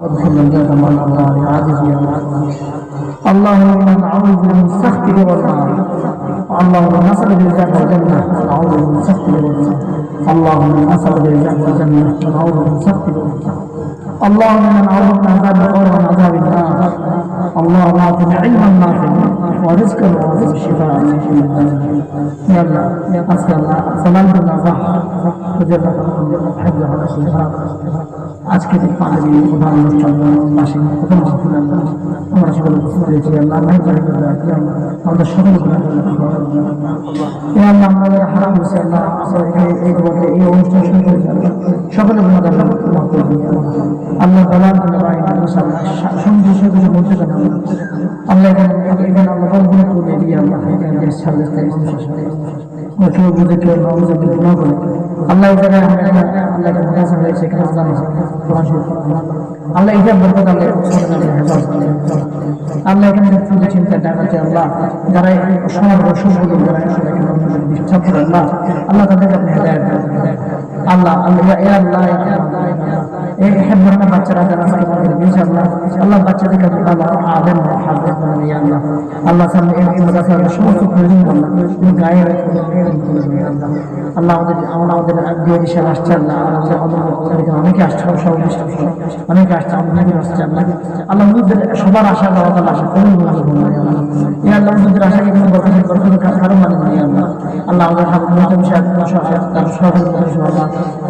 وادخلنا الجنة مع الأبرار يا عزيز يا معز. اللهم إنا نعوذ من سخطك والنار. اللهم نسألك الجنة والجنة ونعوذ من سخطك والنار. اللهم نسألك الجنة والجنة ونعوذ من سخطك والنار. اللهم إنا نعوذ من عذاب القبر ومن عذاب النار. اللهم أعطنا علما نافعا ورزقا وشفاء من كل داء. يا الله أسأل الله سلامة الله وجزاك الله حفظه ونصره. আজকে পাহাড়ি প্রধান অনুষ্ঠান মাসে প্রথম মাহফিল আমরা সকলে উপস্থিত হয়েছি। আল্লাহ মেহরবানি করে আমাদের সকলে আমাদের হারাম হয়েছে আল্লাহ এই অনুষ্ঠান শুরু করেছি সকলে আল্লাহ বলার জন্য সঙ্গে কিছু বলতে পারেন আল্লাহ এখানে আল্লাহ গুলো তুলে দিয়ে আল্লাহ কেউ বুঝে কেউ গুণা করে আল্লাহ এই জায়গায় আল্লাহকে মনে হয়েছে এখানে আল্লাহ এটা বলতে আল্লাহ এখানে পুজো চিন্তা ডাকাচ্ছে আল্লাহ যারা সমাজ রসুলগুলো যারা বিশ্বাস করে আল্লাহ আল্লাহ তাদেরকে আপনি হেদায়েত আল্লাহ আল্লাহ আল্লাহ এই হেফাজত বাচ্চারা যারা ইনশাআল্লাহ আল্লাহ বাচ্চাদেরকে আল্লাহ আলেম হাফেজ বানাই আল্লাহ আল্লাহ সামনে এই মাদ্রাসার সমস্ত প্রয়োজন আল্লাহ তুমি গায়ে আল্লাহ আমাদের দিয়ে দিশা আসছে আল্লাহ আমাদের অনেকে আসছে সব অনেকে আসছে আমাদের আসছে আল্লাহ আল্লাহ সবার আশা আল্লাহ তাআলা আশা করুন এই আল্লাহ আমাদের আশাকে কোনো বরকতের কারণ মানে আল্লাহ আল্লাহ আমাদের তার সহজ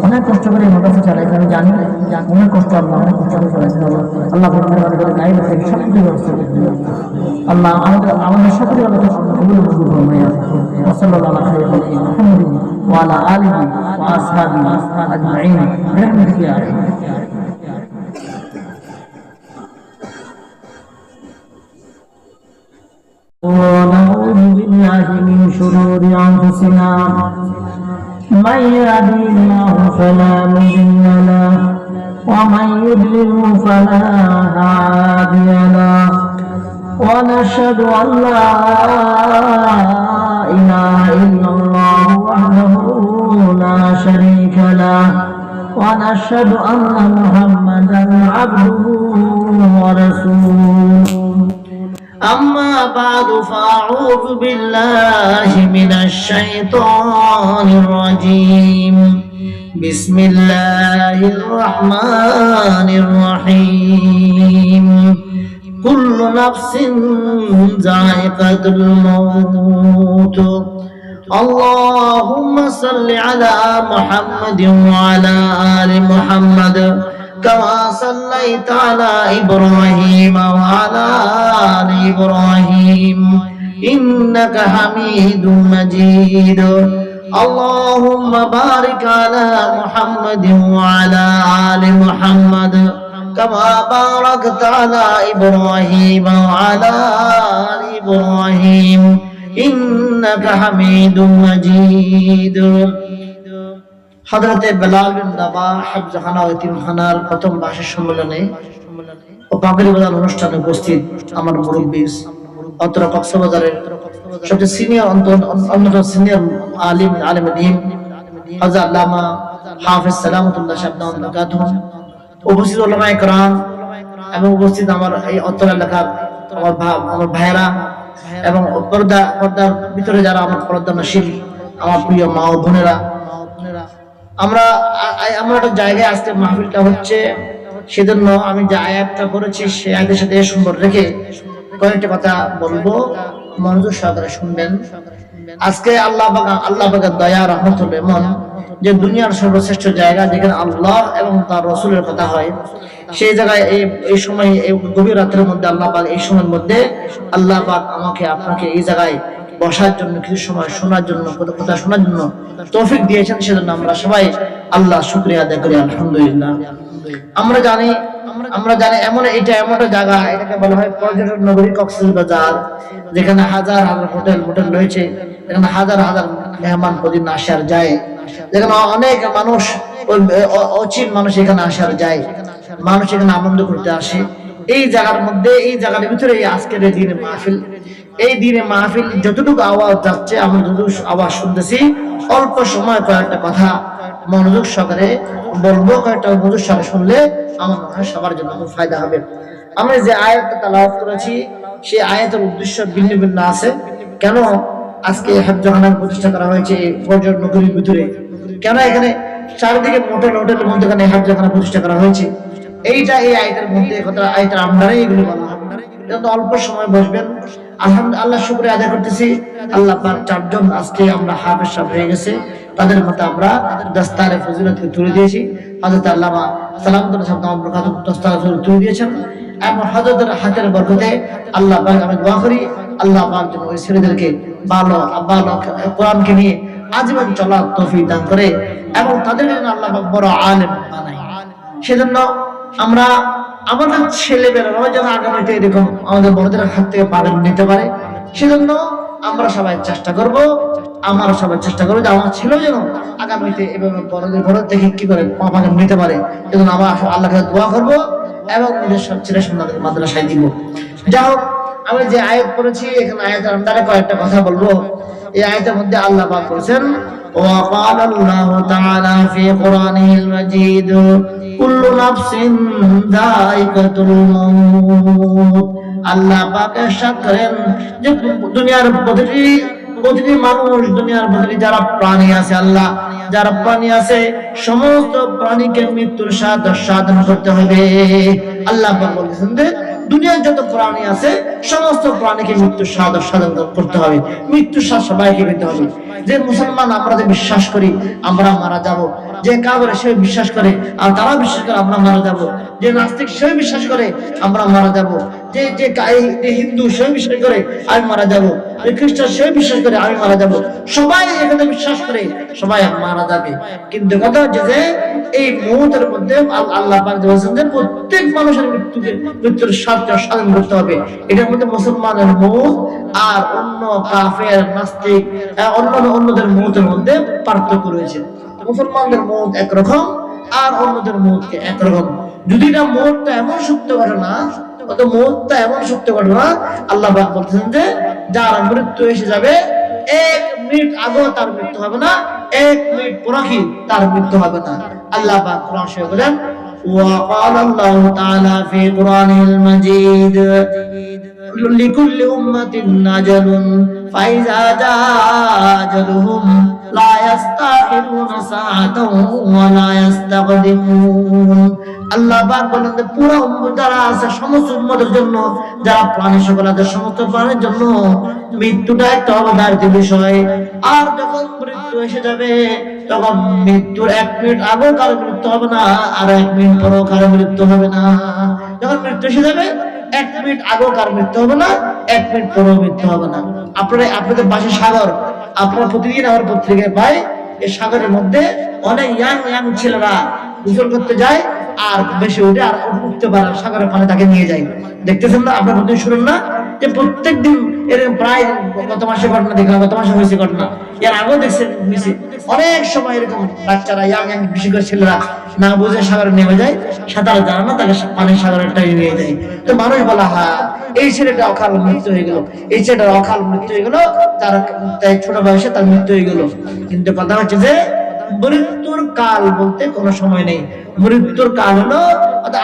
অনেক কষ্ট করে এই মাদ্রাসা চালাই আমি জানি অনেক কষ্ট আল্লাহ অনেক কষ্ট করে চালাইছেন আল্লাহ করে গায়ে থেকে সব কিছু ব্যবস্থা করে আল্লাহ আমাদের সকলে আল্লাহ কবুল মঞ্জুর ফরমাইয়া সাল্লাল্লাহু আলাইহি ওয়া সাল্লাম ওয়া আলা আলিহি ওয়া আসহাবিহি আজমাইন বিরহমাতিকা ইয়া আরহাম ونعوذ بالله من شرور أنفسنا من يهده الله فلا مضل له ومن يضلل فلا هادي له ونشهد أن لا إله إلا الله وحده لا شريك له ونشهد أن محمدا عبده ورسوله أما بعد فأعوذ بالله من الشيطان الرجيم بسم الله الرحمن الرحيم كل نفس ذائقة الموت اللهم صل على محمد وعلى آل محمد كما صليت على إبراهيم وعلى آل إبراهيم إنك حميد مجيد اللهم بارك على محمد وعلى آل محمد كما باركت على إبراهيم وعلى آل إبراهيم إنك حميد مجيد হযরতে বেলাল বিন রাবাহ হাফজাখানা ও ইতিমখানার প্রথম ভাষা সম্মেলনে ও পাগড়ি বাজার অনুষ্ঠানে উপস্থিত আমার মুরব্বি অত্র কক্সবাজারের সবচেয়ে সিনিয়র অন্যতম সিনিয়র আলেম দ্বীন হযরত আল্লামা হাফেজ সালামতুল্লাহ সাহেব বারাকাতুহু উপস্থিত উলামায়ে কেরাম এবং উপস্থিত আমার এই অত্র এলাকার আমার ভাইরা এবং পর্দার ভিতরে যারা আমার পর্দানশীল আমার প্রিয় মা ও বোনেরা আমরা একটা জায়গায় আজকে মাহফিলটা হচ্ছে সেজন্য আমি যে আয়াতটা করেছি সেই আয়াতের সাথে সুন্দর রেখে কয়েকটা কথা বলবো মনোযোগ সহকারে শুনবেন। আজকে আল্লাহ পাকের দয়া রহমতুল এমন যে দুনিয়ার সর্বশ্রেষ্ঠ জায়গা যেখানে আল্লাহ এবং তার রাসূলের কথা হয় সেই জায়গায় এই সময় এই গভীর রাতের মধ্যে আল্লাহ পাক এই সময়ের মধ্যে আল্লাহ পাক আমাকে আপনাকে এই জায়গায় বসার জন্য কিছু সময় শোনার জন্য কথা শোনার জন্য তৌফিক দিয়েছেন সেজন্য আমরা সবাই আল্লাহ শুকরিয়া আদায় করি আলহামদুলিল্লাহ। আমরা জানি এমন একটা জায়গা এটাকে বলা হয় পর্যটন নগরী কক্সবাজার যেখানে হাজার হাজার হোটেল রয়েছে যেখানে হাজার হাজার মেহমান প্রতিদিন আসার যায় যেখানে অনেক মানুষ অচিন মানুষ এখানে আসার যায় মানুষ এখানে আনন্দ করতে আসে এই জায়গার ভিতরে আজকের এই দিনের মাহফিল এই দিনে মাহফিল যতটুকু আওয়াজ যাচ্ছে, আমরা যতটুকু আওয়াজ শুনতেছি, অল্প সময় কয়েকটা কথা মনোযোগ সহকারে বলবো, কয়েকটা মনোযোগ সহকারে শুনলে আমার মনে হয় সবার জন্য খুব ফায়দা হবে। আমরা যে আয়াতটা তেলাওয়াত করেছি, সেই আয়াতের উদ্দেশ্য ভিন্ন ভিন্ন আছে। কেন আজকে হেফজখানার প্রতিষ্ঠা করা হয়েছে ফজর নগরীর ভিতরে, কেন এখানে চারিদিকে মোটেল হোটেলের মধ্যখানে হেফজখানা প্রতিষ্ঠা করা হয়েছে, এইটা এই আয়াতের মধ্যে কথা, আয়াতের আন্ডারে এগুলো বলা হবে। অল্প সময় বসবেন। আল্লাহ শুকরিয়া আদায় করতেছি, আল্লাহ পাক 4 জন আজকে আমরা হাফেজ সাহেব হয়ে গেছে, তাদের মধ্যে আমরা দস্তারে ফজিলতকে তুলে দিয়েছি। হযরত আল্লামা সালামুল্লাহ সাহেব নাম বরকত দস্তারে ফজিলত তুলে দিয়েছেন, এবং হযরতের হাতের বরকতে আল্লাহ পাক আমি দোয়া করি আল্লাহ পাক যেন ওই ছেলেদেরকে ভালো কোরআনকে নিয়ে আজীবন চলার তৌফিক দান করে, এবং তাদেরকে যেন আল্লাহ পাক বড় আলেম বানায়। সেজন্য আমরা আমাদের ছেলেমেয়েরাও যেন আগামীতে এরকম আমাদের বড়দের হাত থেকে পালন নিতে পারে, সেজন্য আমরা সবাই চেষ্টা করব, আমরা সবাই চেষ্টা করবো যে আমার ছেলেও যেন আগামীতে এভাবে বড়দের থেকে কি করে পালন নিতে পারে। এজন্য আমরা আল্লাহকে দোয়া করবো এবং নিজের সব ছেলে সন্তানদের মাদ্রাসায় দিব। যাই হোক, আমি যে আয়াত পড়েছি এখানে আয়াতের আন্ডারে কয়েকটা কথা বলবো। এই আয়াতের মধ্যে আল্লাহ পাক বলেছেন, وقال الله تعالى في قرآنه المجيد كل نفس ذائقة الموت। আল্লাহ পাক ارشاد করেন যে দুনিয়ার প্রতিটি মানুষ, দুনিয়ার প্রতিটি যারা প্রাণী আছে, আল্লাহ যারা প্রাণী আছে সমস্ত প্রাণীকে মৃত্যুর স্বাদ সাধন করতে হবে। আল্লাহ পাক বলেছেন যে দুনিয়ার যত প্রাণী আছে সমস্ত প্রাণীকে মৃত্যুর স্বাদ সাধন করতে হবে, মৃত্যুর স্বাদ সবাইকে পেতে হবে। যে মুসলমান আমরা যে বিশ্বাস করি আমরা মারা যাব, যে কাফের সে বিশ্বাস করে আর তারা বিশ্বাস করে আমরা মারা যাব, যে নাস্তিক সে বিশ্বাস করে আমরা মারা যাব, যে হিন্দু সে বিশ্বাস করে আমি মারা যাব, যে খ্রিস্টান সে বিশ্বাস করে আমি মারা যাব, সবাই এখানে বিশ্বাস করে সবাই মারা যাবে। কিন্তু কথা হচ্ছে যে এই মৌতের মধ্যে আল্লাহ পাক বলেছেন যে প্রত্যেক মানুষের মৃত্যুর স্বাদ সাধন করতে হবে। এটার মধ্যে মুসলমানের মৌত আর অন্য কাফের নাস্তিক অন্যদের মৌতের মধ্যে পার্থক্য রয়েছে। মুসলমানদের মৌত একরকম আর অন্যদের মৌত একরকম। যদি না মৌতটা এমন সত্য ঘটনা, অত মৌতটা এমন সত্য ঘটনা, আল্লাহ পাক বলতেছেন যে যার মৃত্যু এসে যাবে 1 মিনিট আগেও তার মৃত্যু হবে না, 1 মিনিট পরে তার মৃত্যু হবে না। আল্লাহ পাক কোরআন শরীফে বলেন, وقال الله تعالى في قرآنه المجيد لكل أمة أجل فإذا جاء أجلهم لا يستأخرون ساعة ولا يستقدمون। আল্লাহ পাক বলেন যে পুরো উম্মত যারা আছে সমস্ত উম্মতের জন্য, যারা প্রাণী সকল আছে সমস্ত প্রাণীর জন্য মৃত্যুটা একটা অবধারিত বিষয়। আর যখন মৃত্যু এসে যাবে তখন মৃত্যুর 1 মিনিট আগেও কারো মৃত্যু হবে না, আর 1 মিনিট পরেও কারো মৃত্যু হবে না। যখন মৃত্যু এসে যাবে 1 মিনিট আগেও কারো মৃত্যু হবে না, 1 মিনিট পরেও মৃত্যু হবে না। আপনাদের পাশে সাগর, আপনারা প্রতিদিন আমার পত্রিকায় পাই, এই সাগরের মধ্যে অনেক ইয়াং ছেলেরা গোসল করতে যায়, আর বেশি উঠে আর উঠতে পারে সাগরের পানি তাকে নিয়ে যায়। দেখতেছেন না আপনার প্রতিদিন শুনুন না যে প্রত্যেক দিন এরকম প্রায় গত মাসে ঘটনা দেখলাম, গত মাসে হয়েছে ঘটনা, এর আগেও দেখছেন অনেক সময় এরকম বাচ্চারা ইয়াং বিশেষ করে ছেলেরা না বুঝে সাগরে নেমে যায়, সাঁতার জানে না, তাকে পানি সাগরেরটাই নিয়ে যায়। তো মানুষ বলা হ্যাঁ এই ছেলেটা অকাল মৃত্যু হয়ে গেল, এই ছেলেটার অকাল মৃত্যু হয়ে গেল, তার ছোট বয়সে তার মৃত্যু হয়ে গেল। কিন্তু কথা হচ্ছে যে মৃত্যুর কাল বলতে কোনো সময় নেই। মৃত্যুর কাল হলো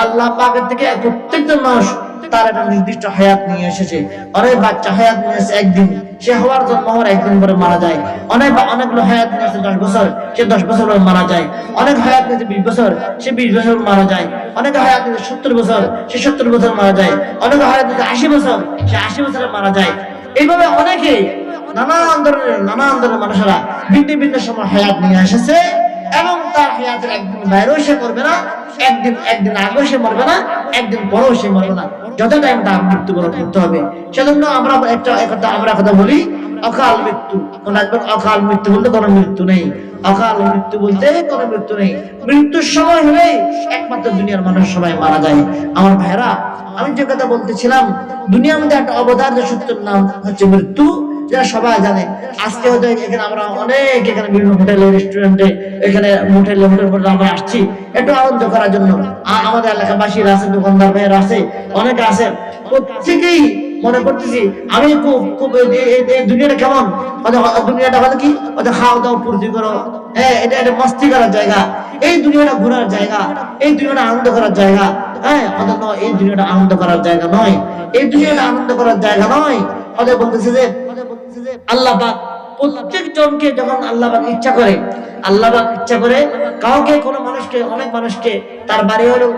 আল্লাহ পাকের থেকে প্রত্যেকজন মানুষ তার একটা নির্দিষ্ট হায়াত নিয়ে এসেছে। অনেক বাচ্চা হায়াত নিয়ে এসেছে একদিন, সে হওয়ার জন্ম হওয়ার 1 দিন পরে মারা যায়। অনেকগুলো হায়াত নিয়ে এসেছে 10 বছর, সে 10 বছর পরে মারা যায়। অনেক হায়াত নিয়েছে 20 বছর, সে 20 বছর মারা যায়। অনেক হায়াত নিয়েছে 70 বছর, সে 70 বছর মারা যায়। অনেক হায়াত নিয়েছে 80 বছর, সে 80 বছরে মারা যায়। এইভাবে অনেকে নানান ধরনের মানুষেরা ভিন্ন সময় হায়াত নিয়ে এসেছে, এবং তার হায়াতের একদিন বাইরেও সে করবে না, একদিন আগেও সে মরবে না, একদিন পরেও সে মরবে না, যত টাইম তার মৃত্যুবরণ করতে হবে। সেজন্য আমরা কথা বলি অকাল মৃত্যু। অকাল মৃত্যু বলতে কোনো মৃত্যু নেই, অকাল মৃত্যু বলতে কোনো মৃত্যু নেই। মৃত্যুর সময় হলেই একমাত্র দুনিয়ার মানুষ সবাই মারা যায়। আমার ভাইরা, আমি যে কথা বলতেছিলাম, দুনিয়ার মধ্যে একটা অবধারিত সত্যের নাম হচ্ছে মৃত্যু, যেটা সবাই জানে। আজকে হয়তো এখানে আমরা অনেক এখানে বিভিন্ন হোটেলে রেস্টুরেন্টে এখানে হোটেল আমরা আসছি একটু আনন্দ করার জন্য। আমাদের এলাকাবাসীরা আছে, দোকানদার ভাইয়েরা আছে, অনেকে আছে, প্রত্যেকেই মনে করতেছি আমি খুব খুব এই দুনিয়াটা কেমন, দুনিয়াটা হলো কি খাওয়া দাওয়া ফুর্তি করো, হ্যাঁ এটা এটা মস্তি করার জায়গা, এই দুনিয়াটা ঘোরার জায়গা, এই দুনিয়াটা আনন্দ করার জায়গা, হ্যাঁ অথচ এই দুনিয়াটা আনন্দ করার জায়গা নয়, এই দুনিয়াটা আনন্দ করার জায়গা নয়। অতএব বলতেছে যে আল্লাহ পাক প্রত্যেক জনকে যখন আল্লাহ পাক ইচ্ছা করে, আল্লাহ পাক ইচ্ছা করে কাউকে কোনো মানুষকে, অনেক মানুষকে তার বাড়ি হলো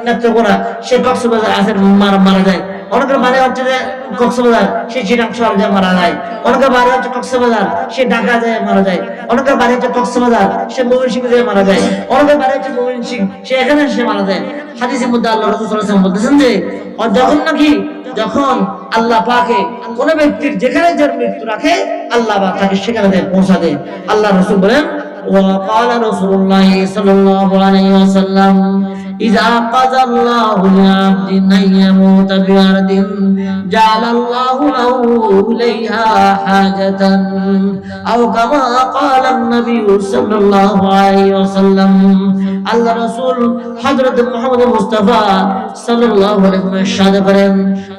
নেত্রকোনা, সে কক্সবাজার আছে মারা যায়, অনেকের বাড়ি হচ্ছে যে কক্সবাজার সে চিটাং শহর যায় মারা যায়, অনেকের বাড়ি হচ্ছে কক্সবাজার সে ঢাকা যায় মারা যায়, অনেকের বাড়ি হচ্ছে কক্সবাজার সে ময়মনসিংহ যায় মারা যায়, অনেকের বাড়ি হচ্ছে ময়মনসিংহ সে এখানে সে মারা যায়। হাদিসের মধ্যে আল্লাহ রাসূল সাল্লাল্লাহু আলাইহি ওয়াসাল্লাম বলতেছেন যে যখন নাকি যখন আল্লাহ পাকে কোন ব্যক্তির যেখানে যার মৃত্যু রাখে আল্লাহ পাক তাকে সেখানে পৌঁছা দেয়। আল্লাহ রাসূল বলেন وقال رسول الله صلى الله عليه وسلم إذا قضى الله لعبد أن يموت بأرض جعل الله له إليها حاجة أو كما قال النبي صلى الله عليه وسلم। আল্লাহ রাসূল হযরত মুহাম্মদ মুস্তাফা সাল্লাল্লাহু আলাইহি ওয়াসাল্লাম ইরশাদ করেন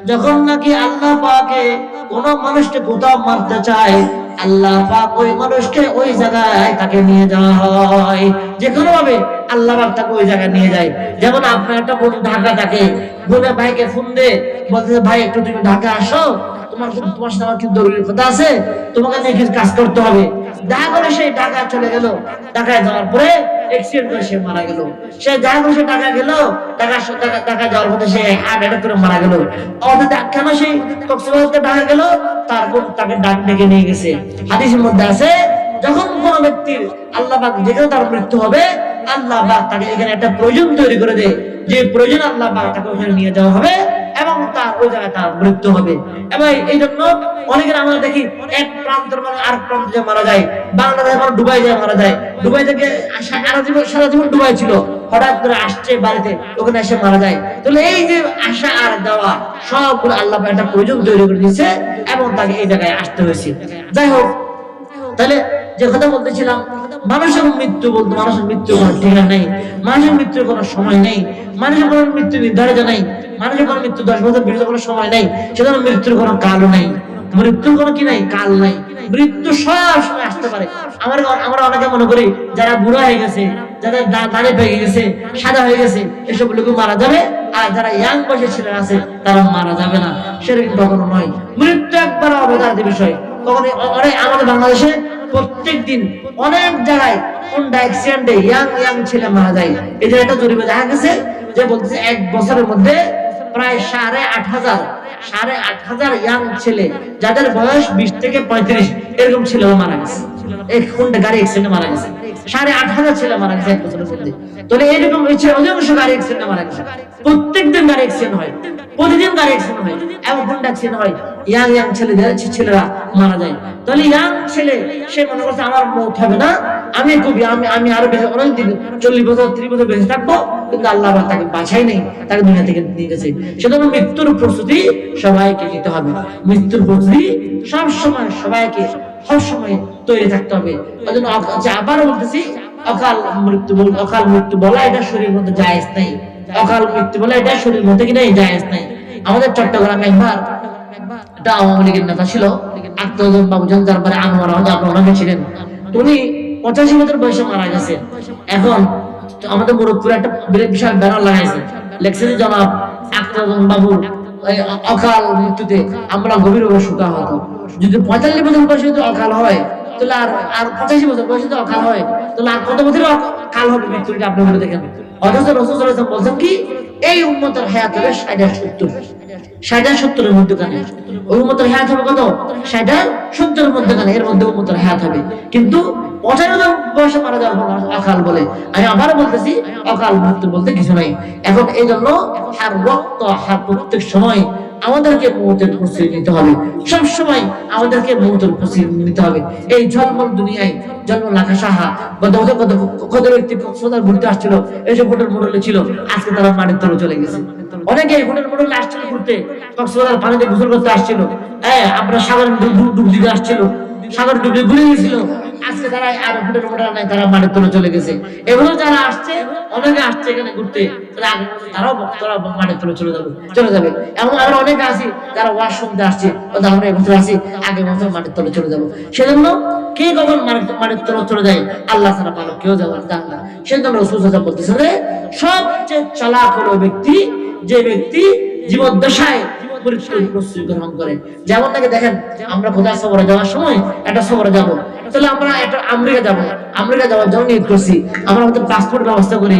যখন নাকি আল্লাহ পাকে কোন মানুষকে কোথাও মারতে চায় আল্লাহ পাক ওই মানুষকে ওই জায়গায় তাকে নিয়ে যাওয়া হয়, যে কোনো ভাবে আল্লাহ পাক তাকে ওই জায়গায় নিয়ে যায়। যেমন আপনার একটা বোন ঢাকা থাকে, বোনের ভাইকে ফোন দে বলতেছে ভাই একটু তুমি ঢাকা আসো, তোমার সাথে আমার কিন্তু জরুরি কথা আছে, তোমাকে নিয়ে কিছু কাজ করতে হবে। দেখা করে সেই ঢাকা চলে গেল, ঢাকায় যাওয়ার পরে অ্যাক্সিডেন্ট করে সে মারা গেল। সে দেখা করে সে ঢাকা গেল, ঢাকা যাওয়ার পথে সে হার্ট অ্যাটাক করে মারা গেল। অর্থাৎ কেন সেই কক্সবাজার ঢাকা গেল, তারপর তাকে ডাক ডেকে নিয়ে গেছে। হাদিসের মধ্যে আছে যখন কোন ব্যক্তির আল্লাহ পাক যেখানে তার মৃত্যু হবে আল্লাহ পাক তাকে এখানে একটা প্রয়োজন তৈরি করে দেয়, যে প্রয়োজন আল্লাহ পাক তাকে ওখানে নিয়ে যাওয়া হবে এবং তার ওই জায়গায় তার মৃত্যু হবে। এবং এই জন্য অনেকের আমরা দেখি এক প্রান্তের মানে আরেক প্রান্তে মারা যায়, বাংলাদেশ মানে দুবাই যায় মারা যায়, দুবাই থেকে সারা জীবন দুবাই ছিল, হঠাৎ করে আসছে বাড়িতে ওখানে এসে মারা যায়। তাহলে এই যে আসা আর যাওয়া সবগুলো আল্লাহ পাক একটা প্রয়োজন তৈরি করে দিয়েছে এবং তাকে এই জায়গায় আসতে হয়েছে। যাই হোক, তাহলে যে কথা বলতেছিলাম মানুষের মৃত্যু বলতে মানুষের মৃত্যু কোনো ঠিকানা নেই, মানুষের মৃত্যুর কোনো সময় নেই, মানুষের কোনো মৃত্যু নির্ধারিত নেই, মানুষের কোনো মৃত্যু 10 বছর 20 কোনো সময় নেই, সেজন্য মৃত্যুর কোনো কালও নেই, মৃত্যুর কোনো কি নাই কাল নাই, মৃত্যু সব সময় আসতে পারে। আমরা অনেকে মনে করি যারা বুড়া হয়ে গেছে, যাদের দাড়ি পেকে গেছে, সাদা হয়ে গেছে, এসব লোক মারা যাবে, আর যারা ইয়াং বয়সের ছেলেরা আছে তারা মারা যাবে না, সেটা কিন্তু কখনো নয়। মৃত্যু একবার অবধারিত বিষয়। কখনো অনেক আমাদের বাংলাদেশে প্রত্যেক দিন অনেক জায়গায় হোন্ডা অ্যাক্সিডেন্টে ইয়াং ছেলে মারা যায়। এই যে একটা জরিপে দেখা গেছে যে বলতেছে 1 বছরের মধ্যে প্রায় 8,500 ইয়াং ছেলে যাদের বয়স 20 থেকে 35 এরকম ছেলে মারা গেছে, এই হোন্ডা গাড়ি অ্যাক্সিডেন্টে মারা গেছে। 8,500 ছেলে মারা গেছে 1 বছরের মধ্যে। তাহলে এরকম অধিকাংশ গাড়ি অ্যাক্সিডেন্টে মারা গেছে। প্রত্যেকদিন গাড়ি অ্যাক্সিডেন্ট হয়, প্রতিদিন গাড়ি অ্যাক্সিডেন্ট হয় এবং হোন্ডা অ্যাক্সিডেন্ট হয়, ইয়াং ছেলেরা মারা যায়। তাহলে ইয়াং ছেলে সে মনে করছে আমার মৌত হবে না, আমি আরো বেশি অনেক দিন 40 বছর 30 বছর বেঁচে থাকবো, কিন্তু আল্লাহ তাকে বাঁচাই নেই, তাকে দুনিয়া থেকে নিয়ে গেছে। সেজন্য মৃত্যুর প্রস্তুতি সবাইকে নিতে হবে, মৃত্যুর প্রস্তুতি সবসময় সবাইকে সবসময় তৈরি থাকতে হবে। ওই জন্য আবারও বলতেছি অকাল মৃত্যু বলা এটা শরীরের মধ্যে জায়েজ নাই, অকাল মৃত্যু বলা এটা শরীরের মধ্যে কি নাই জায়েজ নাই। আমাদের চট্টগ্রামে একবার একটা আওয়ামী লীগের নেতা ছিল আক্তারুজ্জামান বাবুজান, যার পরে আনোয়ার আহমদ আপনারা অনেকে ছিলেন, উনি 85 বছর বয়সে মারা গেছে। এখন আমাদের মুরব্বীরা একটা বিশাল ব্যানার লাগাইছে, লেখছে যে জনাব আক্তারুজ্জামান বাবু অকাল মৃত্যুতে আমরা গভীরভাবে শোকাহত। যদি 45 বছর বয়সে যদি অকাল হয় তাহলে আর 85 বছর বয়সে যদি অকাল হয় তাহলে আর কত বছর কাল হবে মৃত্যুটা আপনি বলে দেখেন। অথচ রাসূল সাল্লাল্লাহু আলাইহি ওয়াসাল্লাম বলছেন কি এই উম্মতের হায়াত হবে 60-70 মধ্যখানে, ওই উম্মতের হায়াত হবে কত 60-70 মধ্যখানে, এর মধ্যে উম্মতের হায়াত হবে। কিন্তু 85 বয়সে মারা যাওয়ার অকাল বলে। আমি আবার বলতেছি অকাল মৃত্যু বলতে কিছু নাই। এখন এই জন্য প্রত্যেক সময় আমাদেরকে মৌতের প্রস্তুতি নিতে হবে, সব সময় আমাদেরকে মৌতের প্রস্তুতি নিতে হবে। এই ঝলমল দুনিয়ায় জন্ম লাখা সাহা কত ব্যক্তি কক্সবাজার ঘুরতে আসছিল, এইসব হোটেল মোটেলে ছিল, আজকে তারা মাটির তলে চলে গেছে। অনেকে হোটেল মোটেলে আসছিল ঘুরতে, কক্সবাজার পানিতে গোসল করতে আসছিল, আমরা সাগর ডুব দিতে আসছিল, সাগর ডুবে ঘুরে গেছিল, আজকে তারা আর হোটেল মোটেল নাই, তারা মাঠের তলে চলে গেছে। এগুলো যারা আসছে, অনেকে আসছে এখানে ঘুরতে, তারাও তারা মাঠের তলে চলে যাবে। এমন আমরা অনেকে আছি যারা ওয়াজ শুনতে আসছে, আমরা এবছর আসি, আগের বছর মাঠের তলে চলে যাবো। সেজন্য কে কখন মাঠের তলে চলে যায় আল্লাহ ছাড়া ভালো কেউ যাবার জানে না। সেজন্য রাসূল সাল্লাল্লাহু আলাইহি ওয়াসাল্লাম বলতেছেন যে সবচেয়ে চালাক হলো ব্যক্তি যে ব্যক্তি জীবদ্দশায় প্রস্তুতি গ্রহণ করে। যেমন নাকি দেখেন, আমরা কোথাও সফরে যাওয়ার সময় একটা সফরে যাব, তাহলে আমরা একটা আমেরিকা যাওয়ার জন্য নিয়ত করছি, আমরা আমাদের পাসপোর্ট ব্যবস্থা করি,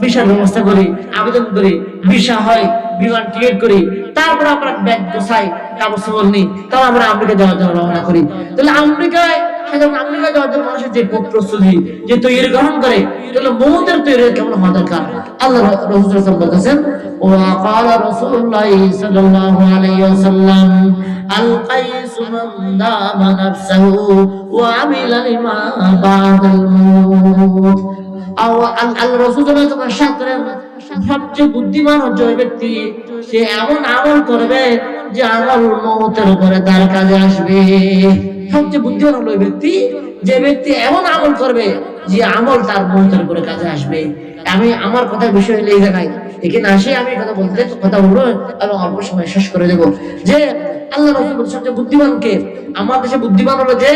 ভিসার ব্যবস্থা করি, আবেদন করি, ভিসা হয়, বিমান টিকিট করি, তারপর আমরা ব্যাগ গোছাই, কাগজ খবর নিই, তারপর আমরা আমেরিকা যাওয়ার জন্য রওনা করি। তাহলে আমেরিকা যাওয়ার জন্য মানুষের যে প্রস্তুতি, যে তৈরি গ্রহণ করে, তাহলে মৌতের তৈরি কেমন হওয়া দরকার। আল্লাহ রাসূল সাল্লাল্লাহু আলাইহি ওয়াসাল্লাম বলতেছেন, ওয়া ক্বালা রাসূলুল্লাহ সাল্লাল্লাহু আলাইহি ওয়াসাল্লাম আল কাইসু মান দামা নাফসাহু ওয়া আমিলা লিমা বাদাল মাউত। আল্লাহ রাসূল সাল্লাল্লাহু আলাইহি ওয়াসাল্লাম করেন, সবচেয়ে বুদ্ধিমান হচ্ছে ওই ব্যক্তি, সে এমন আমল করবে যে আমল মওতের উপরে তার কাজে আসবে। সবচেয়ে বুদ্ধিমান হলো ওই ব্যক্তি, যে ব্যক্তি এমন আমল করবে যে আমল তার মওতের উপরে কাজে আসবে। আমি আমার কথার বিষয় হলো এই জায়গায়, এখানে আসি আমি কথা বলবো এবং অল্প সময় শেষ করে দেব। যে আল্লাহ রাসূল বলেছেন সবচেয়ে বুদ্ধিমান কে? আমার দেশে বুদ্ধিমান হলো যে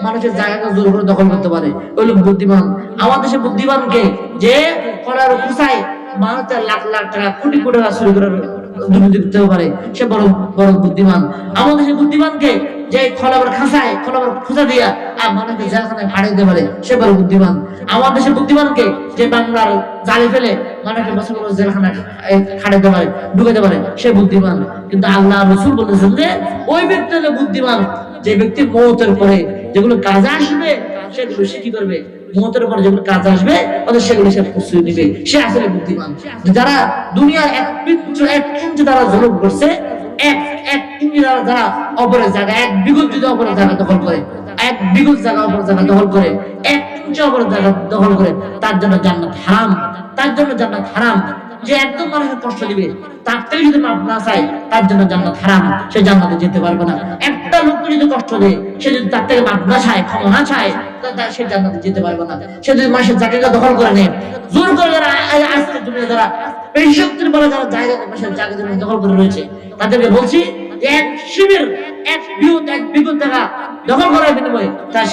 মানুষের জায়গাকে জোর করে দখল করতে পারে, ওই লোক বুদ্ধিমান। আমার দেশে বুদ্ধিমান কে? যে করার খুশায় মানুষের লাখ লাখ টাকা কোটি কোটি টাকা চুরি করে দুর্নীতি করতে পারে, সে বড় বড় বুদ্ধিমান। আমার দেশে বুদ্ধিমান কে? যে খোলাবার খোঁজা দিয়া মানুষকে জেলখানায় ফাড়িয়ে দিতে পারে, সে বড় বুদ্ধিমান। আমার দেশে বুদ্ধিমান কে? যে বাংলার জালে ফেলে মানুষকে বছর বছর জেলখানায় খাটাইতে পারে, ঢুকাতে পারে, সে বুদ্ধিমান। কিন্তু আল্লাহ রাসূল বলেছেন যে ওই ব্যক্তি হলো বুদ্ধিমান যে ব্যক্তি মওতের পরে যেগুলো কাজে আসবে সেগুলো সে কি করবে, মওতের পরে যেগুলো কাজে আসবে তাহলে সেগুলো সে প্রস্তুতি নেবে, সে আসলে বুদ্ধিমান। যারা দুনিয়ার এক ইঞ্চি দ্বারা জুলুম করছে, এক ইঞ্চি দ্বারা অপরের জায়গা, এক বিঘত যদি অপরের জায়গা দখল করে, এক বিঘত জায়গা অপরের জায়গা দখল করে, এক ইঞ্চি অপরের জায়গা দখল করে, তার জন্য জান্নাত হারাম, তার জন্য জান্নাত হারাম। যে একদম মানুষের কষ্ট দিবে, তার থেকে যদি মাপ না চায়, তার জন্য জান্নাত হারাম, সে জান্নাতে যেতে পারবে না। একটা লোককে যদি কষ্ট দেয়, সে যদি তার থেকে মাপ না চায়, ক্ষমা না চায়, সে জান্নাতে যেতে পারবে না। সে যদি মানুষের জায়গা দখল করে নেয়, জোর করে যারা আজকে দুনিয়া যারা বেশি শক্তির বলে যারা জায়গা মানুষের জায়গা দখল করে রয়েছে, তাদেরকে বলছি এক শিবির এক বিঘত জায়গা দখল করার বিনিময়ে তার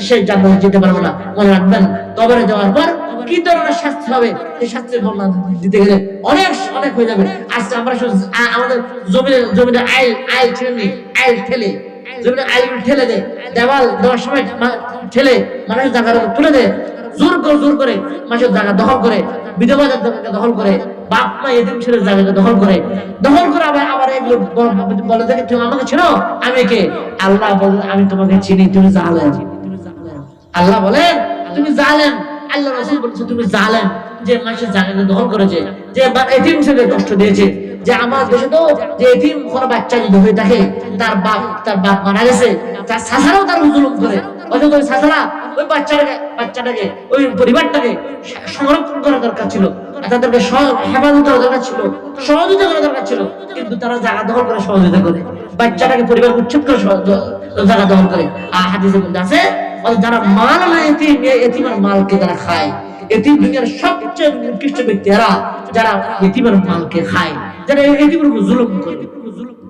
সে জান্নাতে যেতে পারবে না। মনে রাখবেন, কবরে যাওয়ার পর কি ধরনের শাস্তি হবে, এই শাস্তির বর্ণনা দিতে গেলে অনেক হয়ে যাবে। আজকে আমরা আমাদের জমিনে আইল ঠেলে জমিনে আইল ঠেলে দেয়, দেওয়াল দেওয়ার সময় ঠেলে মানুষের জায়গা তুলে দেয়, জোর করে মানুষের জায়গা দখল করে, বিধবা জায়গাকে দখল করে, বাপ মা এতিম ছেলের জায়গাকে দখল করে আবার এগুলো বলে দেখে তুমি আমাকে চিনো, আমি কে? আল্লাহ বলেন আমি তোমাকে চিনি, তুমি জালেম। আল্লাহ বলেন তুমি জালেম, আল্লাহ রাসূল বলেছে তুমি জালেম, যে মানুষের জায়গাকে দখল করেছে, যে এতিম ছেলেকে কষ্ট দিয়েছে। যে আমার দেশে তো যে এতিম কোনো বাচ্চা যদি হয়ে থাকে, তার বাপ মারা গেছে, তার শাসারাও তার জুলুম করে, অথচ ওই শাসারা ওই বাচ্চাটাকে ওই পরিবারটাকে সংরক্ষণ করা দরকার ছিল, তাদেরকে হেফাজত করা দরকার ছিল, সহযোগিতা করা দরকার ছিল, কিন্তু তারা জায়গা দখল করে সহযোগিতা করে, বাচ্চাটাকে পরিবার উচ্ছেদ করে জায়গা দখল করে। আর হাদিসে বলতে আছে যারা মাল না এতিমের মালকে তারা খায়, এতিম দুনিয়ার সবচেয়ে নিকৃষ্ট ব্যক্তি এরা, যারা এতিমের মালকে খায়, যারা এতিমের উপর জুলুম করে,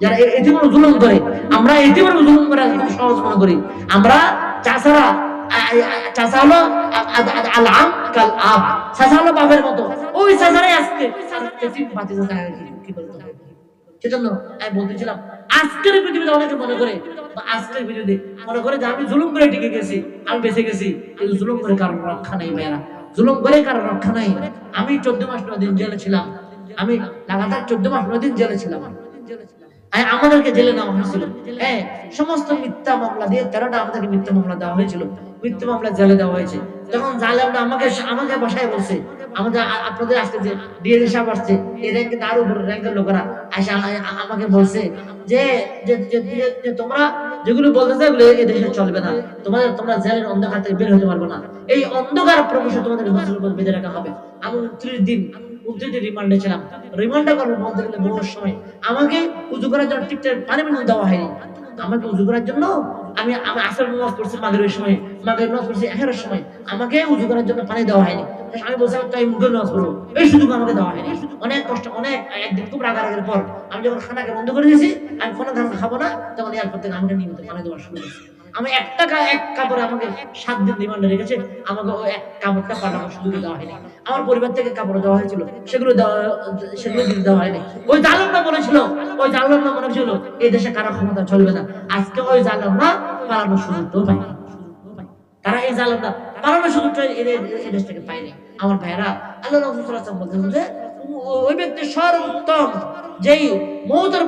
যারা এতিমের উপর জুলুম করে। আমরা এতিমের উপর জুলুম করে খুব সহজ মনে করি। আমরা চাচা হলো আল-আম কাল আব, চাচা হলো বাপের মতো, ওই চাচারাই আজকে কি বলতে হবে। সেজন্য আমি বলতেছিলাম আজকের পৃথিবীতে অনেকে মনে করে, আজকের পৃথিবীতে মনে করে যে আমি জুলুম করে টিকে গেছি, আমি বেঁচে গেছি, কিন্তু জুলুম করে কারোর রক্ষা নেই মেয়েরা, জুলুম করে কারোর রক্ষা নেই। আমি 14 মাস 9 দিন জেলে ছিলাম, আমি লাগাতার 14 মাস 9 দিন জেলে ছিলাম। আমাদেরকে জেলে নেওয়া হয়েছিল, হ্যাঁ, সমস্ত মিথ্যা মামলা দিয়ে 13টা আমাদেরকে মিথ্যা মামলা দেওয়া হয়েছিল, মিথ্যা মামলা জেলে দেওয়া হয়েছে। তখন জালেমরা আমাকে বসায় বলছে, আমাদের আপনাদের আজকে যে ডিএসপি সাহেব আসছে, এই র্যাঙ্কে তার উপর র্যাঙ্কের লোকেরা আসে আমাকে বলছে যে তোমরা যেগুলো বলতেছে এগুলো এই দেশে চলবে না, তোমরা জেলের অন্ধকার থেকে বের হতে পারবে না, এই অন্ধকার প্রবেশে তোমাদের বছরের উপর বেঁধে রাখা হবে। আমি 30 দিন রিমান্ডে ছিলাম। রিমান্ডে করবো বলতে গেলে বহু সময় আমাকে উজু করার জন্য ঠিকঠাক পানি দেওয়া হয়নি, আমাকে উযু করার জন্য আমি আসর নামাজ পড়ছি মাগরিবের সময়, মাগরিব নামাজ পড়ছি এশারের সময়, আমাকে উযু করার জন্য পানি দেওয়া হয়নি। আমি বলছিলাম তাই মুখে নামাজ পড়বো, এই সুযোগ আমাকে দেওয়া হয়নি। অনেক কষ্ট, অনেক একদিন খুব রাগারাগির পর আমি যখন খানাকে বন্ধ করে দিয়েছি, আমি কোনো ধান খাবো না, তখন এরপর থেকে আমাকে নিয়মিত পানি দেওয়া শুরু করেছি। আমি এক কাপড়ে আমাকে 7 দিন রিমান্ডে রেখেছে, আমাকে ওই এক কাপড়টা পাল্টানোর সুযোগ দেওয়া হয়নি। আমার পরিবার থেকে কাপড় দেওয়া হয়েছিল, সেগুলো দিতে দেওয়া হয়নি। ওই জালেমরা বলেছিল, ওই জালেমরা মনে ছিল এই দেশে কারো ক্ষমতা চলবে না। আজকে ওই জালেমরা পালানোর সুযোগটাও পায়নি। তারা এই জালেমরা পালানোর সুযোগটা এই দেশ থেকে পায়নি। আমার ভাইরা, আল্লাহ রাসূল সাল্লাল্লাহু আলাইহি ওয়াসাল্লাম বলতেছেন যে ওই ব্যক্তি সর্বোত্তম যেই মওতের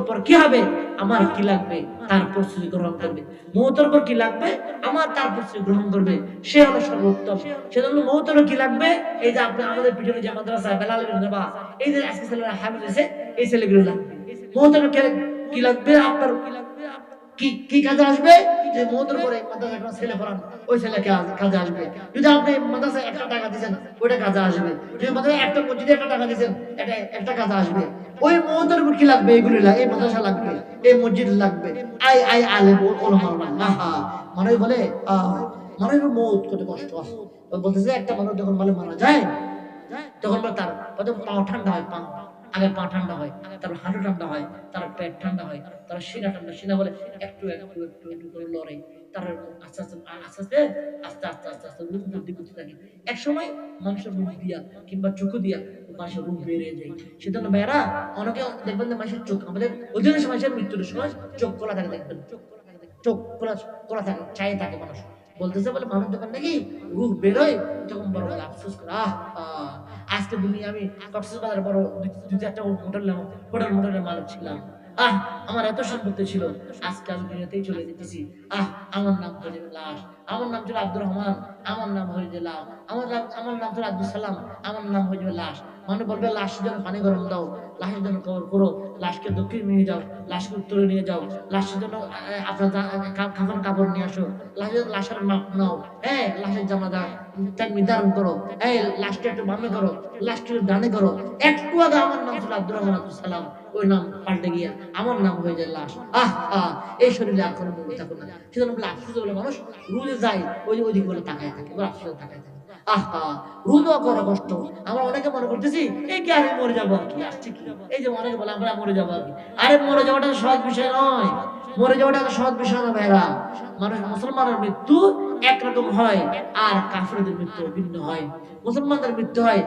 পর কি হবে, আমার কি লাগবে তার প্রস্তুতি গ্রহণ করবে। মওতের পর কি লাগবে, আমার তার প্রস্তুতি গ্রহণ করবে, সে হলো সর্বোত্তম। সেজন্য মওতের কি লাগবে, এই যে আপনি আমাদের পিছনে যে মাদ্রাসা বেলাল ইবনে রাবাহ, এই যে আজকে ছেলেরা হাফেজ হয়েছে, এই ছেলেগুলো লাগবে। মওতের কি লাগবে, আপনার কি কাজে আসবে, যে মওতের পরে মাদ্রাসায় কোনো ছেলে পড়ান, ওই ছেলে কাজে আসবে। যদি আপনি মাদ্রাসায় 1 টাকা দিয়েছেন, ওইটা কাজে আসবে। যদি মাদ্রাসায় একটা মসজিদে 1 টাকা দিয়েছেন, এটা একটা কাজে আসবে। ওই মওতের উপর কি লাগবে, এগুলো লাগবে, এই মাদ্রাসা লাগবে, এই মসজিদ লাগবে, আলেম ওলামা লাগবে। মানুষ বলে মানুষের মওত কত কষ্ট আছে। বলতেছে একটা মানুষ যখন মারা যায়, তখন তার প্রথম পা ঠান্ডা হয়, আগে পা ঠান্ডা হয়, তারপর হাঁটু ঠান্ডা হয়, তার পেট ঠান্ডা হয়, তার সিনা ঠান্ডা, সিনা বলে একটু একটু একটু একটু করে লড়ে, তার আস্তে আস্তে আস্তে আস্তে আস্তে আস্তে আস্তে রূপ বৃদ্ধি করতে থাকে। এক সময় মানুষের রূপ দিয়া কিংবা চোখ দিয়া মানুষের রূপ বেড়ে যায়। সেজন্য ভাইরা, অনেকে দেখবেন যে মানুষের চোখ, আমাদের অধিকাংশ মানুষের মৃত্যুর সময় চোখ খোলা থাকে, দেখবেন চোখ খোলা থাকে, চায়ে থাকে মানুষ। বলতেছে বলে মানুষ যখন নাকি রূপ বেরোয়, তখন বড় বড় আফসোস করে, আজকে দুনিয়া আমি কক্সবাজার বড় 2-4টা হোটেলের মালিক ছিলাম, আমার এত সম্পত্তি ছিল, আজকে আমি দুনিয়াতেই চলে যেতেছি। আমার নাম হয়ে যাবে লাশ, আমার নাম ছিল আব্দুর রহমান, আমার নাম হয়ে যাবে লাশ, আমার নাম ছিল আব্দুল সালাম, আমার নাম হয়ে যাবে লাশ। মানুষ বলবে লাশের জন্য পানি গরম দাও, লাশের জন্য কবর করো, লাশকে দক্ষিণে নিয়ে যাও, লাশকে উত্তরে নিয়ে যাও, লাশের জন্য আপনার খাবার কাপড় নিয়ে আসো, লাশের মাপ নাও, হ্যাঁ লাশের জামা নির্ধারণ করো, এই লাশকে একটু বামে করো, লাশকে ডানে করো। একটু আগে আমার নাম ছিল আব্দুর রহমান আব্দুল সালাম, ওই নাম পাল্টে গিয়া আমার নাম হয়ে যায় লাশ। এই শরীরে আর কোনো মূল্য থাকবে না। সেজন্য বলে আফসোস বলে মানুষ রুজে যায়, ওইদিকে বলে তাকায় থাকে, আফসোস তাকায় থাকে। রুজও করা কষ্ট। আমরা অনেকে মনে করতেছি এই কি আমি মরে যাবো আর কি, আসছে কি, এই যে অনেকে বলে আমরা মরে যাবো আর কি। আরে মরে যাওয়াটা সহজ বিষয় নয়, মরে যাওয়াটা সহজ বিষয় না ভাইরা। মানুষ মুসলমানের মৃত্যু একরকম হয়, আর কাফিরদের মৃত্যু ভিন্ন হয়। মুসলমানদের মৃত্যু হয়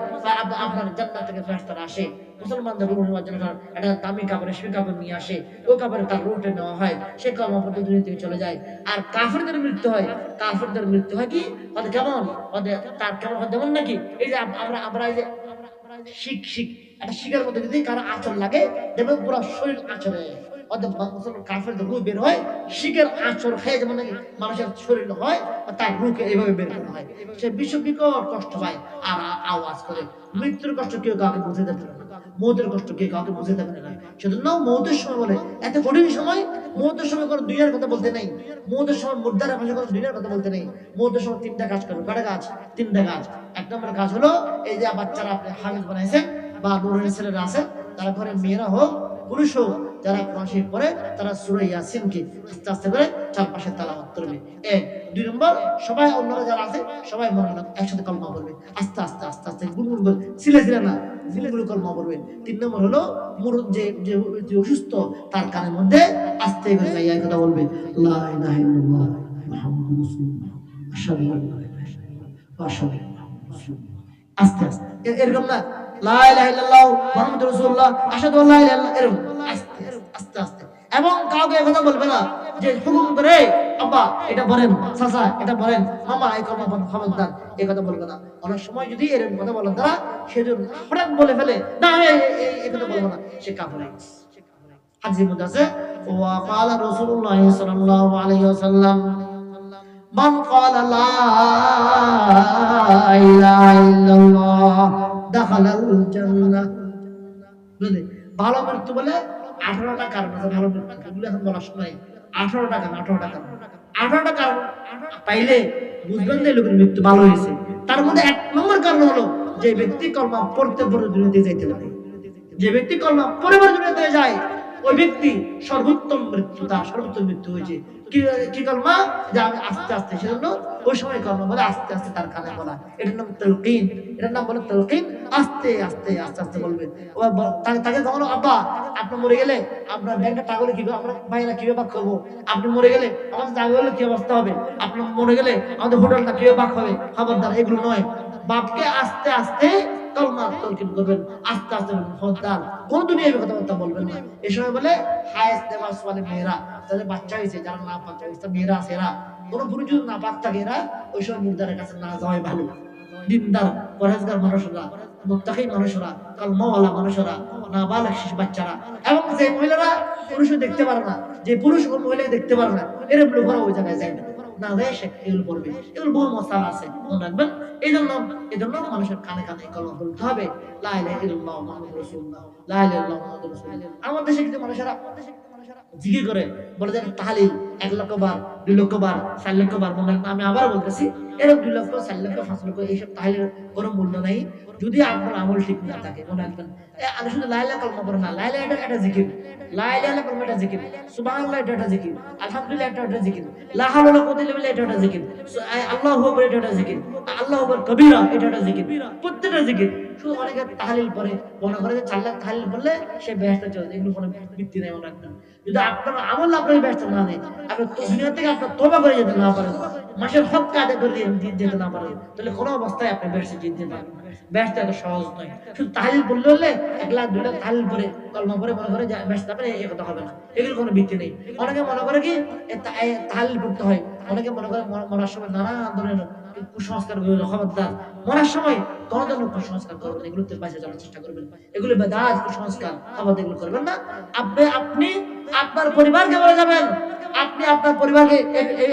আপনার জান্নাত থেকে ফেরেশতারা আসে, মুসলমানদের রূহ নেওয়ার জন্য একটা দামি কাপড়ে সে কাপড় নিয়ে আসে, ওই কাপড়ে তার রূহটা নেওয়া হয়, সে কর্মপদ্ধতি দুনিয়া থেকে চলে যায়। আর কাফিরদের মৃত্যু হয় কি, ওদের কেমন, তার কেমন হয় যেমন নাকি এই যে আমরা এই যে শিখ একটা শিখের মধ্যে যদি কারো আঁচড় লাগে, দেখবেন পুরো শরীর আঁচড়ে, কাফেরদের রূহ বের হয়, শিখের আঁচড় খেয়ে যেমন নাকি মানুষের শরীর হয়, তার রূহকে এইভাবে বের করা হয়। সে বিকট কষ্ট পায় আর আওয়াজ করে। মৃত্যুর কষ্ট কেউ কাউকে বুঝাতে পারে না, মৌতের কষ্ট কেউ কাউকে বুঝাতে পারে না। সেজন্য মৌতের সময় বলে এত কঠিন সময়, মৌতের সময় কোনো দুনিয়ার কথা বলতে নেই, মৌতের সময় মুর্দার ভাষা কোনো দুনিয়ার কথা বলতে নেই। মৌতের সময় 3টা কাজ করবে। কয়টা কাজ? 3টা কাজ। 1 নম্বর কাজ হলো এই যে বাচ্চারা আপনি হাফেজ বানাইছেন বা নুরের ছেলেরা আছে, তারা ঘরে মেয়েরা হোক পুরুষ হোক, যারা কোরআন পড়ে তারা সূরা ইয়াসিনকে আস্তে আস্তে করে চারপাশে তেলাওয়াত করবে। 1। 2 নম্বর, সবাই অন্যরা যারা আছে সবাই মনে মনে একসাথে কলমা পড়বে, আস্তে আস্তে আস্তে আস্তে গুনগুন করে, সিলে না, গুনগুন কলমা পড়বে। 3 নম্বর হলো যে অসুস্থ তার কানের মধ্যে আস্তে করে যাইয়া কথা বলবে, লা ইলাহা ইল্লাল্লাহ মুহাম্মাদুর রাসূলুল্লাহ আশহাদু আল্লা ইলাহা ইল্লাল্লাহ ওয়া আশহাদু আন্না মুহাম্মাদান। আস্তে আস্তে এরকম না, লা ইলাহা ইল্লাল্লাহ মুহাম্মাদুর রাসূলুল্লাহ আশহাদু আল্লা ইলাহা ইল্লাল্লাহ, এরকম আস্তে আস্তে আস্তে। এবং কাউকে কথা বলবে না যে হুকুম করে আব্বা এটা বলেন, চাচা এটা বলেন, মামা এই কলমা খবরদার, এই কথা বলবে না। অনেক সময় যদি এরকম কথা বলেন তারা, সে যদি হঠাৎ বলে ফেলে না এই কথা বলবো না, সে কাফের হয়ে গেছে। হাদিসের মধ্যে আছে, ওয়া ক্বালা রাসূলুল্লাহ সাল্লাল্লাহু আলাইহি ওয়াসাল্লাম মান ক্বালা লা ইলাহা ইল্লাল্লাহ দাখালাল জান্নাহ। বুঝলে, ভালো মৃত্যু বলে 18টা কারণ আছে ভালো মৃত্যু, এগুলো এখন বলার সময় 18টা কারণ পাইলে বুঝবেন যে লোকের মৃত্যু ভালো হয়েছে। তার মধ্যে 1 নম্বর কারণ হলো যে ব্যক্তি কলমা পড়তে দুনিয়াতে যাইতে পারে। যে ব্যক্তি কলমা পড়ে দুনিয়াতে যায়, ওই ব্যক্তি সর্বোত্তম মৃত্যু, তার সর্বোত্তম মৃত্যু হয়েছে। কি কলমা? যে আমি আস্তে আস্তে, সেজন্য ওই সময় কলমা বলে আস্তে আস্তে তার কানে বলা, এটার নাম তালকিন। এটার নাম বলে তালকিন। আস্তে আস্তে আস্তে আস্তে বলবেন। তাকে কখনো আব্বা আপনি মরে গেলে আপনার ব্যাংকের টাকা হলে কি আমরা ভাইরা কিভাবে ভাগ করবো? আপনি মরে গেলে আমাদের টাকা হলে কি অবস্থা হবে? আপনি মরে গেলে আমাদের হোটেলটা কিভাবে ভাগ হবে? খবরদার, এগুলো নয়। বাপকে আস্তে আস্তে কলমা তালকিন করবেন, আস্তে আস্তে খবরদার কোন দুনিয়ায় কথাবার্তা বলবেন না। এই সময় বলে হায়েস দেওয়া সোয়ালে মেয়েরা, যাদের বাচ্চা হয়েছে, যারা না পাক অবস্থা মেয়েরা আছে, এরা কোনো পুরুষ যদি না পাক থাকে, এরা ওই সব মুর্দারের কাছে না যাওয়াই ভালো। দিনদার পরহেজগার মানুষরা, মুত্তাকি মানুষরা, কলমাওয়ালা মানুষরা, নাবালক শিশু বাচ্চারা, এবং যে মহিলারা পুরুষও দেখতে পারে না, যে পুরুষ ও মহিলাকে দেখতে পারে না, এরকম লোকেরা ওই জায়গায় যায় না যায় সে এগুলো পড়বে। এগুলো বহু মশালা আছে, মনে রাখবেন। এই জন্য মানুষের কানে কানে কলমা বলতে হবে, লা ইলাহা ইল্লাল্লাহ মুহাম্মাদুর রাসূলুল্লাহ, লা ইলাহা ইল্লাল্লাহ মুহাম্মাদুর রাসূলুল্লাহ। আমাদের দেশে কিন্তু মানুষেরা জিকির করে, বলে যে তাহলিল 1 লক্ষ বার, 2 লক্ষ বার, 4 লক্ষ বার। মনে রাখবেন, আমি আবার বলতেছি, এরকম 2 লক্ষ, 4 লক্ষ, 5 লক্ষ এইসব তাহলিলের কোনো মূল্য নাই যদি আপনার আমল ঠিক না থাকে। মনে রাখবেন, আমি শুধু লা ইলাহা কালমা পড়ে না, লা ইলাহা এটা জিকির, লা ইলাহা কালমা এটা জিকির, সুবহানাল্লাহ এটা জিকির, আলহামদুলিল্লাহ এটা জিকির, লা হাওলা ওয়ালা কুওয়াতা ইল্লা বিল্লাহ এটা জিকির, আল্লাহু আকবার এটা জিকির, আল্লাহু আকবার কবীরা এটা জিকির, প্রত্যেকটা জিকির। শুধু অনেকে তাহলিল পড়ে, মনে করে যে 4 লাখ তাহলিল পড়লে সে বেহেশতে চলে যায়। এগুলো কোনো ভিত্তি নেই। মনে রাখবেন, যদি আপনার আমল আপনার বেহেশতে না নেয়, আপনি দুনিয়া থেকে আপনার তওবা করে যেতে না পারেন, মাসের হক আদায় করে যেতে না পারেন, তাহলে কোনো অবস্থায় আপনি বেহেশতে যেতে পারবেন না। বেহেশতে এত সহজ নয়। শুধু তাহলিল পড়লে হলে 1 লাখ 2 লাখ তাহলিল পড়ে কলমা পড়ে মনে করে বেহেশতে পারে, এই কথা হবে না। এগুলো কোনো ভিত্তি নেই। অনেকে মনে করে কি তাহলিল পড়তে হয়, অনেকে মনে করে মরার সময় নানা ধরনের কুসংস্কার, খবরদার মরার সময় কোন ধরনের কুসংস্কার করবেন, এগুলোতে বাঁচা যাওয়ার চেষ্টা করবেন। এগুলো বেদাত, কুসংস্কার, খবরদার এগুলো করবেন না। আপনি আপনার পরিবারকে বলে যাবেন, আপনি আপনার পরিবারকে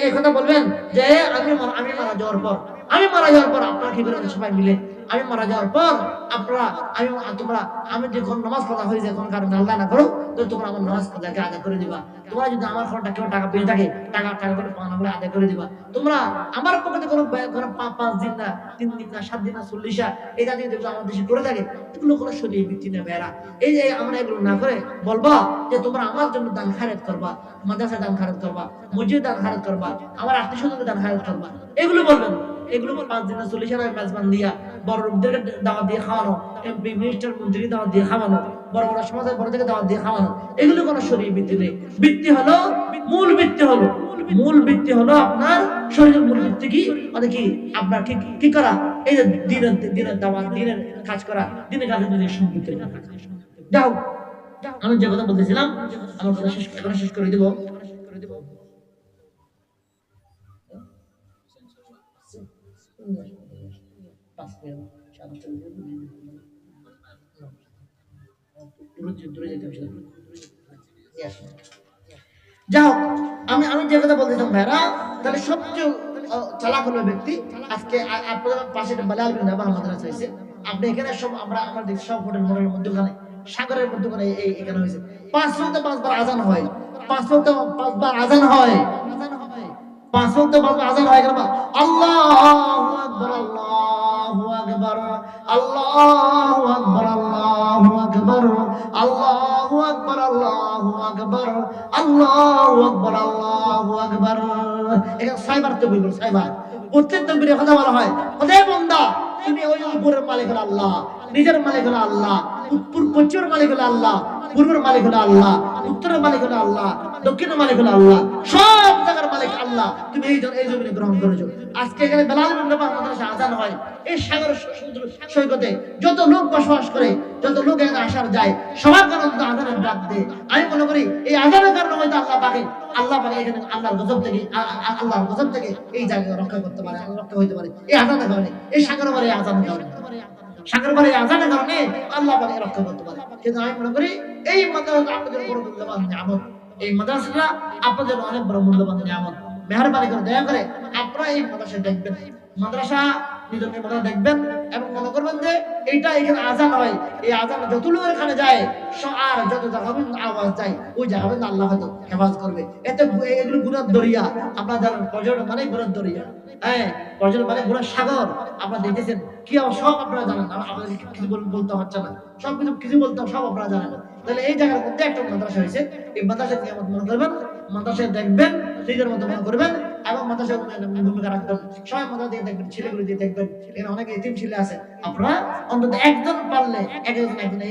এই কথা বলবেন যে আমি মারা যাওয়ার পর আপনারা কি করবেন? সবাই মিলে আমি মারা যাওয়ার পর আমি যখন নামাজ পড়া হয়ে যায়, কোনো কারণ আল্লাহ না করো, তো তোমরা আমার নামাজ পড়াকে আদায় করে দিবা। তোমরা যদি আমার ফোনটা কেউ টাকা পেয়ে থাকে, টাকা করে পাওনা করে আদায় করে দিবা। তোমরা আমার পক্ষে কোনো 5 দিন না, 3 দিন না, 7 দিন না, 40 এই জাতীয় যেগুলো আমাদের দেশে করে থাকে, এগুলো কোনো শরীর ভিত্তি নেই মেয়েরা। এই যে আমরা এগুলো না করে বলবা যে তোমরা আমার জন্য দান খায়রাত করবা, মাদ্রাসা দান খায়রাত করবা, মসজিদ দান খায়রাত করবা, আমার আত্মীয়স্বজনকে দান খায়রাত করবা, এগুলো বলবেন। এগুলো 5 দিন না 40 মেজবান দিয়া, বড় লোকদেরকে দাওয়াত দিয়ে খাওয়ানো, এমপি মিনিস্টার মন্ত্রী দাওয়াত দিয়ে খাওয়ানো, বড় বড় সমাজের বড় থেকে দাওয়াত দিয়ে খাওয়ানো, এগুলো কোনো শরীর ভিত্তি নেই। মূল ভিত্তি হলো আপনার শরীরের মূল ভিত্তি কি? মানে কি আপনার কি করা? এই যে দিনের দাওয়াত, দিনের কাজ করা, দিনের কাজে যদি সম্পৃক্ত থাকা। যাও, আমি যে কথা বলতেছিলাম, আমার কথা শেষ করে দিব। যাও, আমি যে কথা বলতেছিলাম ভাইরা, তাহলে সবচেয়ে চালাক হলো ব্যক্তি। আজকে আপনাদের পাশে বেলাল বিন রাবাহ মাদ্রাসা হয়েছে, আপনি এখানে সব আমরা দেখছি সব হোটেল মোড়ের মধ্যখানে, সাগরের মধ্যখানে এখানে হয়েছে 5 ওয়াক্ত 5 বার আজান হয়, 5 ওয়াক্ত 5 বার আজান হয়, 5 ওয়াক্ত 5 বার আজান হয়। আল্লাহু আকবার, আল্লাহু আকবার, আল্লাহু আকবার, আল্লাহু আকবার, আল্লাহু আকবার, আল্লাহু আকবার, আল্লাহু আকবার, আল্লাহু আকবার। এটা সাইবার তাকবীর, সাইবার প্রত্যেক তাকবীরে কথা বলা হয়, হে বান্দা তুমি ওই উপরের মালিক হলো আল্লাহ, নিজের মালিক হলো আল্লাহ, পশ্চিমের মালিক হলো আল্লাহ, পূর্বের মালিক হলো আল্লাহ, উত্তরের মালিক হলো আল্লাহ, দক্ষিণের মালিক হলো আল্লাহ, সব জায়গার মালিক আল্লাহ। তুমি এই জমিনে গ্রহণ করেছো। আজকে এখানে বেলাল বিন রাবাহ মাদ্রাসা আজান হয়, এই সাগর সমুদ্র সৈকতে যত লোক বসবাস করে, যত লোক এখানে আসার যায়, সবার কারণে আজানের ডাক দেয়। আমি মনে করি এই আজানের কারণে হয়তো আল্লাহ পাকে এখানে আল্লাহর গজব থেকে এই জায়গায় রক্ষা করতে পারে, রক্ষা হইতে পারে এই আজানের কারণে, এই সাগর বারে আজানের কারণে, সাগর বারে আজানের কারণে আল্লাহ পাকে রক্ষা করতে পারে। কিন্তু আমি মনে করি এই মাদ্রাসা আপনাদের বড় মূল্যবান নিয়ামত, এই মাদ্রাসাটা আপনাদের অনেক বড় মূল্যবান নিয়ামত। মেহেরবানি করে দয়া করে আপনারা এই মাদ্রাসা দেখবেন, মাদ্রাসা নিজামী মাদ্রাসা দেখবেন এবং মনে করবেন যে এইটা এখানে আজান হয়, এই আজান যত লোক এখানে যায় আর যত জায়গা আওয়াজ যায় ওই জায়গা আল্লাহ হয়তো হেফাজত করবে। এতে এগুলো গুণার দরিয়া, আপনার যারা পর্যটন মানে গুণার দরিয়া, হ্যাঁ পর্যটন মানে গুণার সাগর। আপনারা দেখেছেন কি সব আপনারা জানেন, আপনাদের কিছু বলতে হচ্ছে না, সব কিছু বলতে সব আপনারা জানেন। তাহলে এই জায়গার মধ্যে একটা মাদ্রাসা হয়েছে, এই মাদ্রাসা নিয়ামত মনে করবেন, মাদ্রাসায় দেখবেন নিজের মতো মনে করবেন এবং মাদ্রাসায় ভূমিকা রাখবেন। সবাই মাদ্রাসা দিয়ে দেখবেন, ছেলেগুলো দিয়ে দেখবেন, এখানে অনেক এতিম ছেলে আছে, আপনারা অন্তত একজন পারলে একজন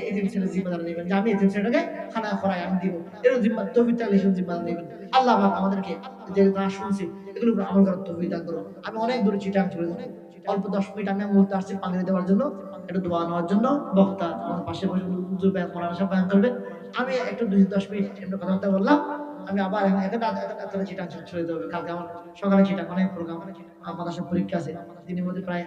এতিম ছেলে জিম্মাদার নেবেন যে আমি এতিম ছেলেটাকে খানা খরাই আমি দিব, এরকম জিম্মা তৌফিক থাকলে সেরকম জিম্মাদার নেবেন। আল্লাহ পাক আমাদেরকে যে শুনছি এগুলো আমল করার তৌফিক দান করুন। আমি অনেক দূরে চিটাং চলে যাব, অল্প 10 মিনিট আমি মুহূর্তে আসছি পানি দেওয়ার জন্য, একটু দোয়া নেওয়ার জন্য। বক্তা আমার পাশে বসে হুজুর মৌলানা সাহেব বয়ান করবে, আমি একটু 10 মিনিট এমনি কথাবার্তা বললাম, আমি আবার এখন চিটাং চলে যেতে হবে। কালকে আমার সকালে চিটাং অনেক প্রোগ্রাম, আমাদের সব পরীক্ষা আছে, দিনের মধ্যে প্রায়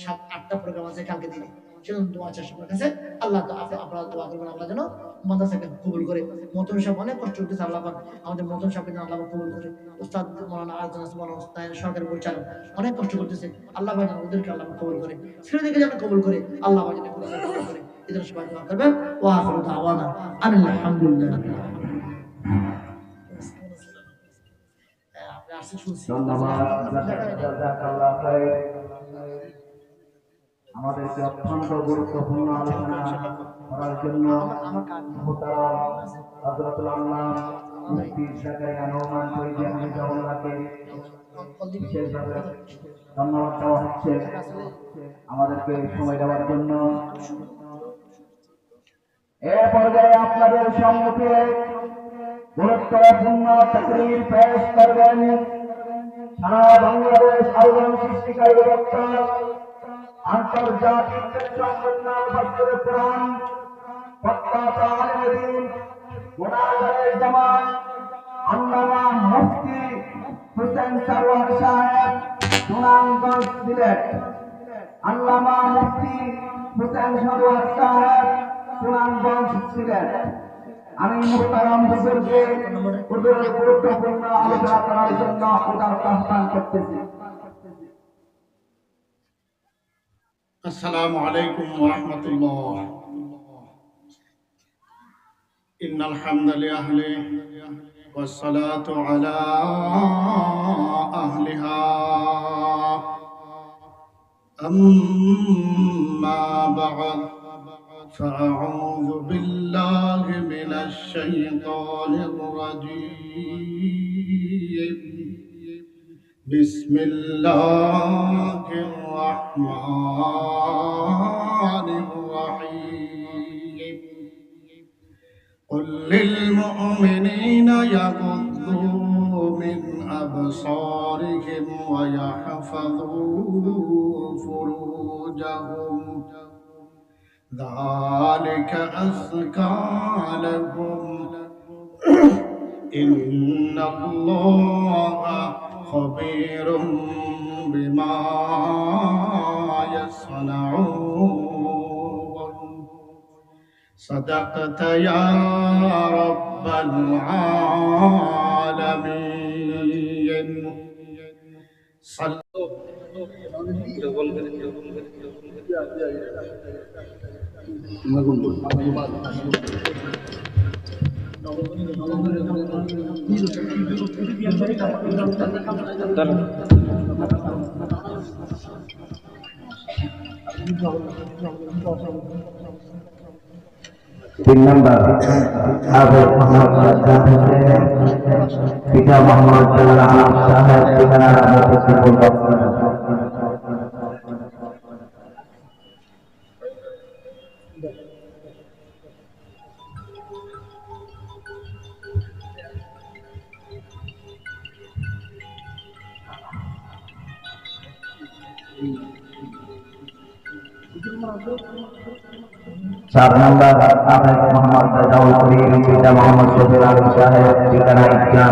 7-8টা প্রোগ্রাম আছে কালকে দিনে। সেজন্য দোয়া চাই সবার কাছে, আল্লাহ তো আপনারা দোয়া করবেন আল্লাহ যেন মাদ্রাসাকে কবুল করে। মতন সাহেব অনেক কষ্ট করতেছে, আল্লাহ পাক আমাদের মতন সাহেবকে যেন আল্লাহ পাক কবুল করে। উস্তাদ মৌলানা আজম মৌলানা সরকারি পরিচালক অনেক কষ্ট করতেছে, আল্লাহ পাক যেন ওদেরকে আল্লাহ পাক কবুল করে, ছেলেদেরকে যেন কবুল করে, আল্লাহ পাক যেন কবুল করে। এদের সবাই দোয়া করবেন। ওয়া আখিরু দাওয়ানা আলহামদুলিল্লাহ। আমাদেরকে অত্যন্ত গুরুত্বপূর্ণ আলোচনা করার জন্য বিশেষভাবে ধন্যবাদ দেওয়া হচ্ছে আমাদেরকে সময় দেওয়ার জন্য। এ পর্যায়ে আপনাদের সম্মুখে গুরুত্বপূর্ণ তাকরীর পেশ করবেন সারা বাংলাদেশ আলোড়ন সৃষ্টিকারী বক্তা, আন্তর্জাতিক সম্পন্ন বস্তুর প্রাণ বক্তা আলেম মুনাজারের জামান আল্লামা মুফতি হুসেন সরওয়ার সাহেব, সুনামগঞ্জ সিলেট। আল্লামা মুফতি হুসেন সরওয়ার সাহেব, সুনামগঞ্জ সিলেট। আমি মুহতারাম হুজুরকে হুজুরের গুরুত্বপূর্ণ আলোচনা করার জন্য উদারত আহ্বান করতেছি। السلام عليكم ورحمة الله. إن الحمد لله والصلاة على أهلها. أما بعد فأعوذ بالله من الشيطان الرجيم. بسم الله الرحمن الرحيم. قل للمؤمنين يغضوا من أبصارهم ويحفظوا فروجهم ذلك أزكى لهم إن الله خبير بما يصنعون. صدقت يا رب العالمين. তিন নম্বর হাফেজ মোহাম্মদ পিতা মোহাম্মদ সাহেব, ঠিকানা চার নম্বর হাফেজ মোহাম্মদ রাজাউল করিম, পিতা মোহাম্মদ শফিউল আলম সাহেব, ঠিকানা ইসলাম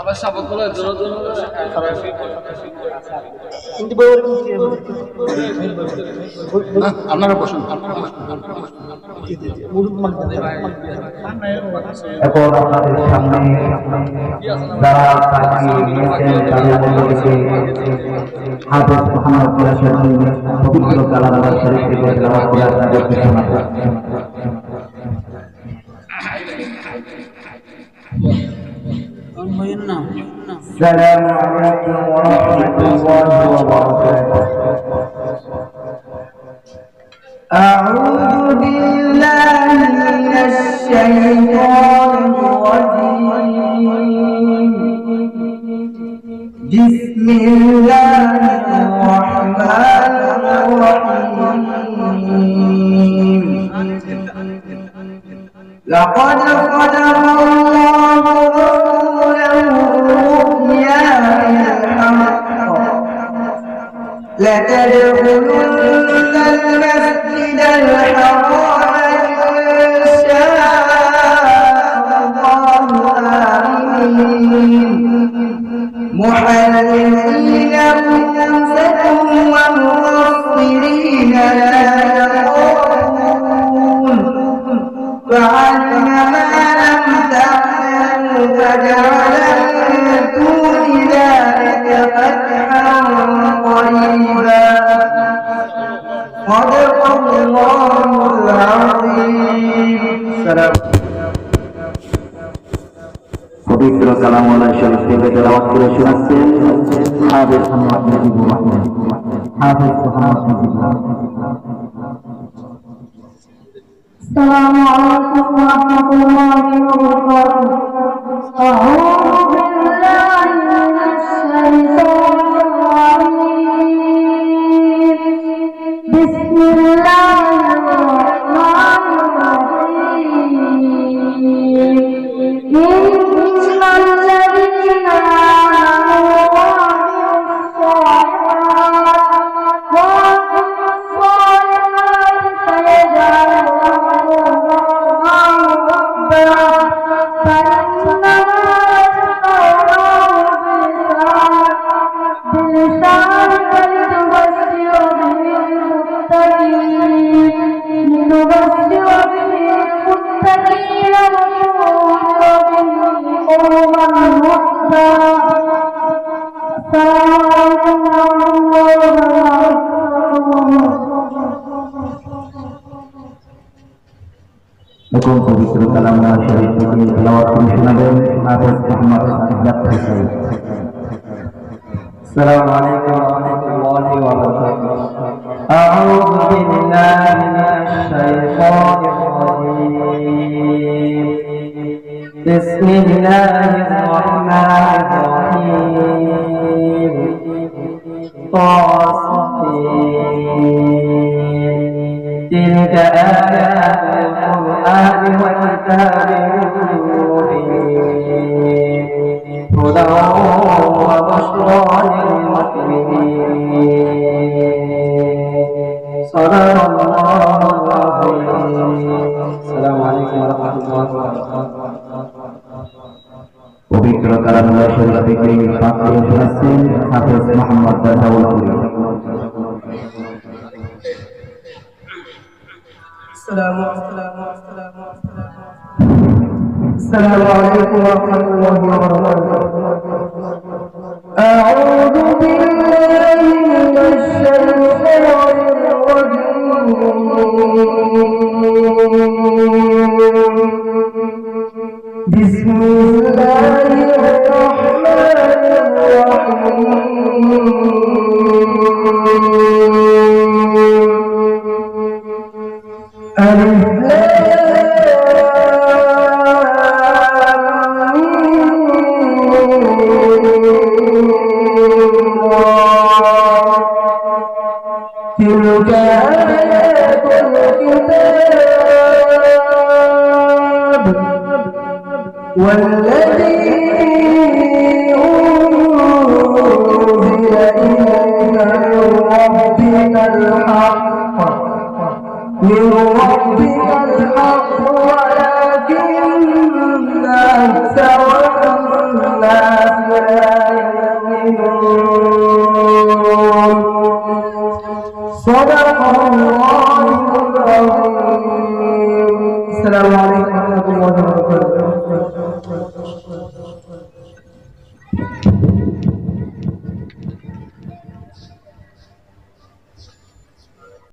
আবার সাপোর্ট করে আপনারা বসুন এখন আপনাদের সামনে যারা তাকিয়ে নিয়েছেন তাদের মধ্য থেকে হাফেজ মোহাম্মদ ইয়াসিন পবিত্র কালাম শরীফ থেকে তেলাওয়াত করে আপনাদেরকে শোনাবেন। السلام عليكم ورحمة الله وبركاته. أعوذ بالله من الشيطان الرجيم. بسم الله الرحمن الرحيم. لقد صدق الله رسوله الرؤيا بالحق لتدخلن المسجد الحرام إن شاء الله آمنين محلقين رؤوسكم ومقصرين لا تخافون فعلم ما لم تعلموا فجعل من دون ذلك فتحا قريبا صدق الله العظيم. পবিত্র কালামুল্লাহ শরীফ থেকে তেলাওয়াত করে শোনাচ্ছেন হাফেজ মোহাম্মদ মুজিবুর রহমান। হাফেজ মোহাম্মদ মুজিবুর রহমান। السلام عليكم ورحمة الله وبركاته. أعوذ بالله من الشيطان الرجيم. بسم الله الرحمن الرحيم. إن الذين آمنوا وعملوا الصالحات سيجعل এখন পবিত্র কালামুল্লাহ শরীফ থেকে তেলাওয়াত করে শোনাবেন হাফেজ মোহাম্মদ সাজ্জাদ হোসেন। আসসালামু আলাইকুম ওয়া রাহমাতুল্লাহি ওয়া বারাকাতুহু। আউযু বিল্লাহি মিনাশ শাইতানির রাজীম। বিসমিল্লাহির রাহমানির রাহিম। تلك آيات القرآن وكتاب مبين هدى وبشرى للمؤمنين صدق الله العظيم. السلام عليكم ورحمة الله وبركاته. পবিত্র কালামুল্লাহ শরীফ থেকে পাঠ করে শোনাচ্ছেন হাফেজ মোহাম্মদ দাউদপুরি। السلام عليكم ورحمة الله وبركاته. أعوذ بالله من الشيطان الرجيم. بسم الله الرحمن الرحيم. ألف تلك آيات الكتاب والذي أنزل صدق